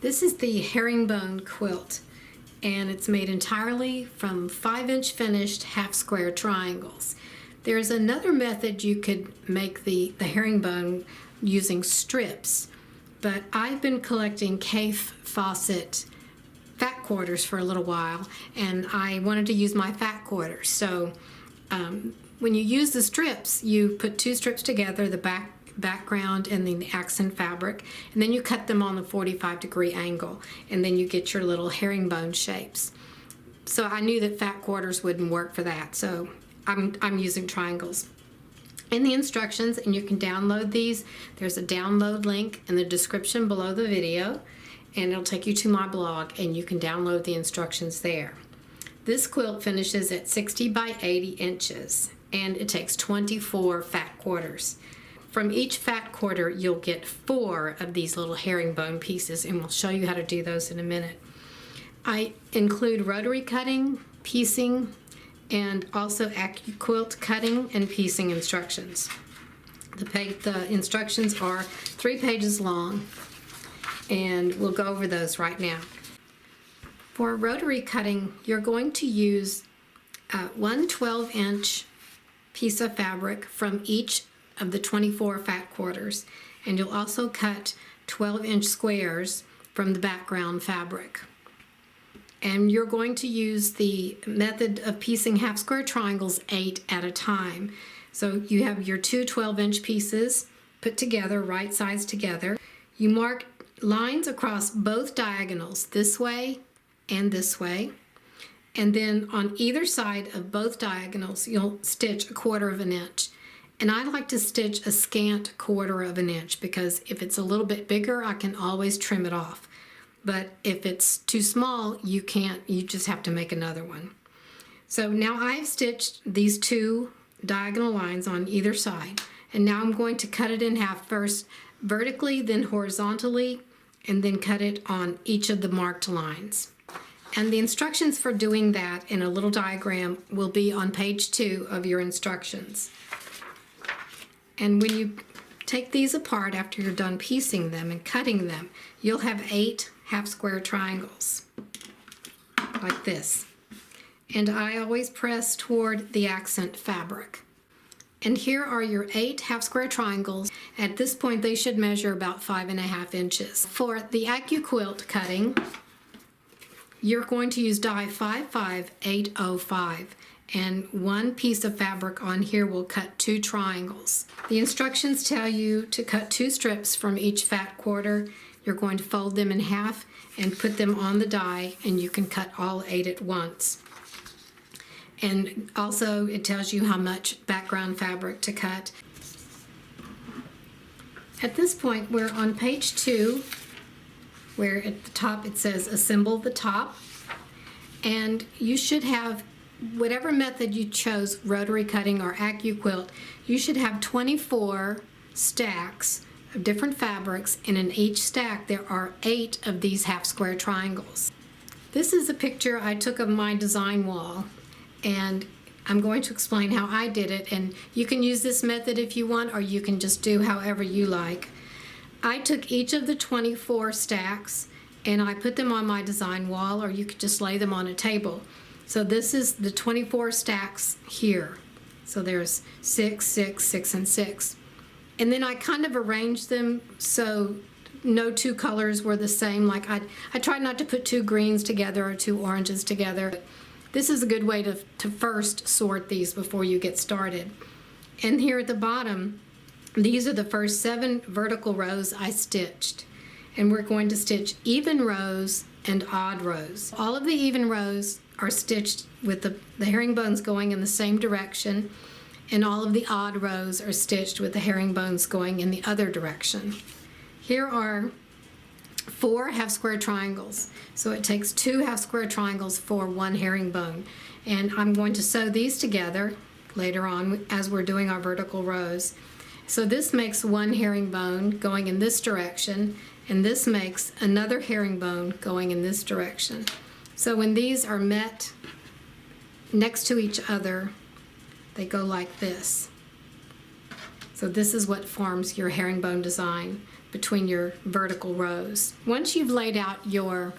This is the Herringbone quilt, and it's made entirely from 5-inch finished half square triangles. There's another method you could make the herringbone using strips, but I've been collecting Kaffe Fassett fat quarters for a little while, and I wanted to use my fat quarters. So when you use the strips, you put 2 strips together, the background and then the accent fabric, and then you cut them on the 45-degree angle, and then you get your little herringbone shapes. So I knew that fat quarters wouldn't work for that, so I'm using triangles. In the instructions, and you can download these, there's a download link in the description below the video, and it'll take you to my blog, and you can download the instructions there. This quilt finishes at 60 by 80 inches, and it takes 24 fat quarters. From each fat quarter, you'll get 4 of these little herringbone pieces, and we'll show you how to do those in a minute. I include rotary cutting, piecing, and also AccuQuilt cutting and piecing instructions. The instructions are 3 pages long, and we'll go over those right now. For rotary cutting, you're going to use one 12-inch piece of fabric from each of the 24 fat quarters, and you'll also cut 12-inch squares from the background fabric. And you're going to use the method of piecing half square triangles 8 at a time. So you have your 2 12-inch pieces put together, right sides together. You mark lines across both diagonals, this way and this way. And then on either side of both diagonals, you'll stitch 1/4 inch. And I like to stitch a scant 1/4 inch because if it's a little bit bigger, I can always trim it off. But if it's too small, you can't, you just have to make another one. So now I've stitched these 2 diagonal lines on either side. And now I'm going to cut it in half, first vertically, then horizontally, and then cut it on each of the marked lines. And the instructions for doing that in a little diagram will be on page 2 of your instructions. And when you take these apart after you're done piecing them and cutting them, you'll have 8 half square triangles, like this. And I always press toward the accent fabric. And here are your 8 half square triangles. At this point, they should measure about 5.5 inches. For the AccuQuilt cutting, you're going to use die 55805, and 1 piece of fabric on here will cut 2 triangles. The instructions tell you to cut 2 strips from each fat quarter. You're going to fold them in half and put them on the die, and you can cut all 8 at once. And also it tells you how much background fabric to cut. At this point, we're on page 2, where at the top it says assemble the top, and you should have, whatever method you chose, rotary cutting or AccuQuilt, you should have 24 stacks of different fabrics, and in each stack there are 8 of these half square triangles. This is a picture I took of my design wall, and I'm going to explain how I did it, and you can use this method if you want, or you can just do however you like. I took each of the 24 stacks and I put them on my design wall, or you could just lay them on a table. So this is the 24 stacks here. So there's 6, 6, 6, and 6. And then I kind of arranged them so no 2 colors were the same. Like I tried not to put 2 greens together or 2 oranges together. This is a good way to first sort these before you get started. And here at the bottom, these are the first 7 vertical rows I stitched. And we're going to stitch even rows and odd rows. All of the even rows are stitched with the herringbones going in the same direction, and all of the odd rows are stitched with the herringbones going in the other direction. Here are 4 half square triangles. So it takes 2 half square triangles for 1 herringbone. And I'm going to sew these together later on as we're doing our vertical rows. So this makes 1 herringbone going in this direction, and this makes another herringbone going in this direction. So when these are met next to each other, they go like this. So this is what forms your herringbone design. between your vertical rows. Once you've laid out your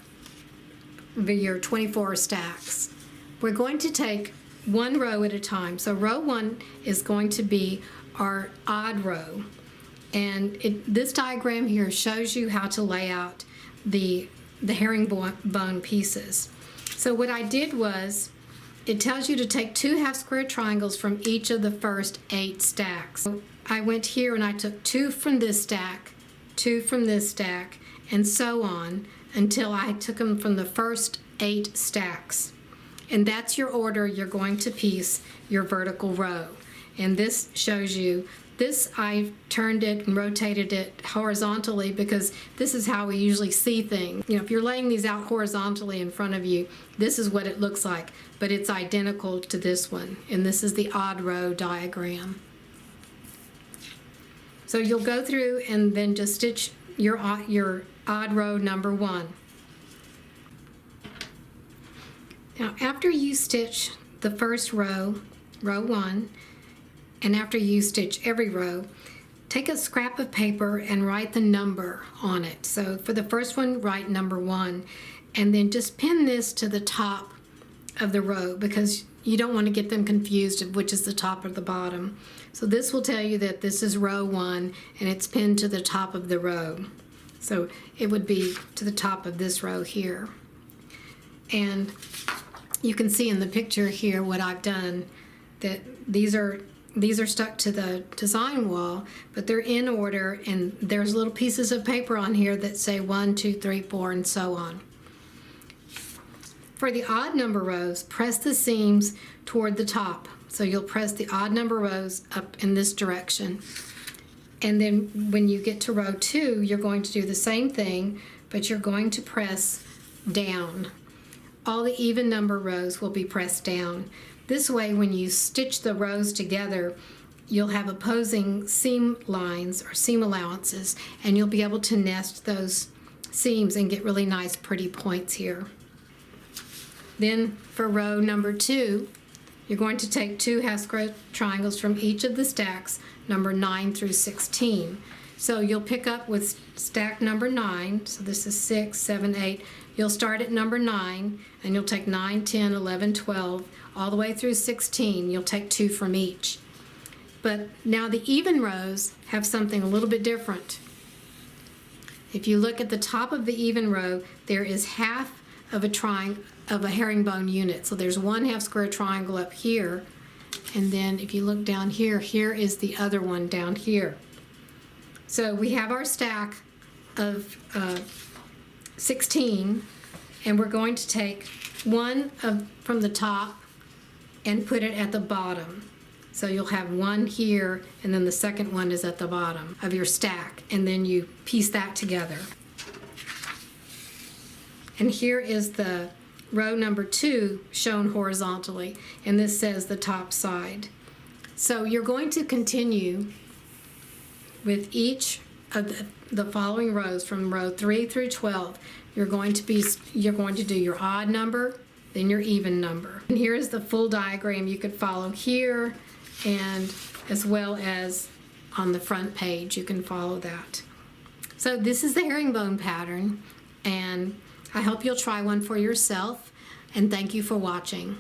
24 stacks, we're going to take one row at a time. So row 1 is going to be our odd row, and this diagram here shows you how to lay out the herringbone pieces. So what I did was, it tells you to take 2 half square triangles from each of the first 8 stacks. So I went here and I took 2 from this stack, 2 from this stack, and so on until I took them from the first 8 stacks. And that's your order you're going to piece your vertical row. And this shows you, this I turned it and rotated it horizontally because this is how we usually see things. You know, if you're laying these out horizontally in front of you, this is what it looks like, but it's identical to this one. And this is the odd row diagram. So you'll go through and then just stitch your odd row number 1. Now after you stitch the first row, row 1, and after you stitch every row, take a scrap of paper and write the number on it. So for the first one, write number 1, and then just pin this to the top of the row because you don't want to get them confused of which is the top or the bottom. So this will tell you that this is row 1 and it's pinned to the top of the row. So it would be to the top of this row here. And you can see in the picture here what I've done, that these are stuck to the design wall, but they're in order, and there's little pieces of paper on here that say 1, 2, 3, 4, and so on. For the odd number rows, press the seams toward the top. So you'll press the odd number rows up in this direction. And then when you get to row 2, you're going to do the same thing, but you're going to press down. All the even number rows will be pressed down. This way, when you stitch the rows together, you'll have opposing seam lines or seam allowances, and you'll be able to nest those seams and get really nice pretty points here. Then for row number 2, you're going to take 2 half square triangles from each of the stacks, number 9 through 16. So you'll pick up with stack number 9, so this is 6, 7, 8. You'll start at number 9, and you'll take 9, 10, 11, 12, all the way through 16. You'll take 2 from each. But now the even rows have something a little bit different. If you look at the top of the even row, there is half of a herringbone unit. So there's 1 half square triangle up here, and then if you look down here, here is the other one down here. So we have our stack of 16, and we're going to take one from the top and put it at the bottom. So you'll have one here, and then the second one is at the bottom of your stack, and then you piece that together. And here is the row number 2 shown horizontally, and this says the top side. So you're going to continue with each of the following rows from row 3 through 12. You're going to do your odd number, then your even number. And here is the full diagram you could follow here, and as well as on the front page you can follow that. So this is the herringbone pattern, and I hope you'll try one for yourself, and thank you for watching.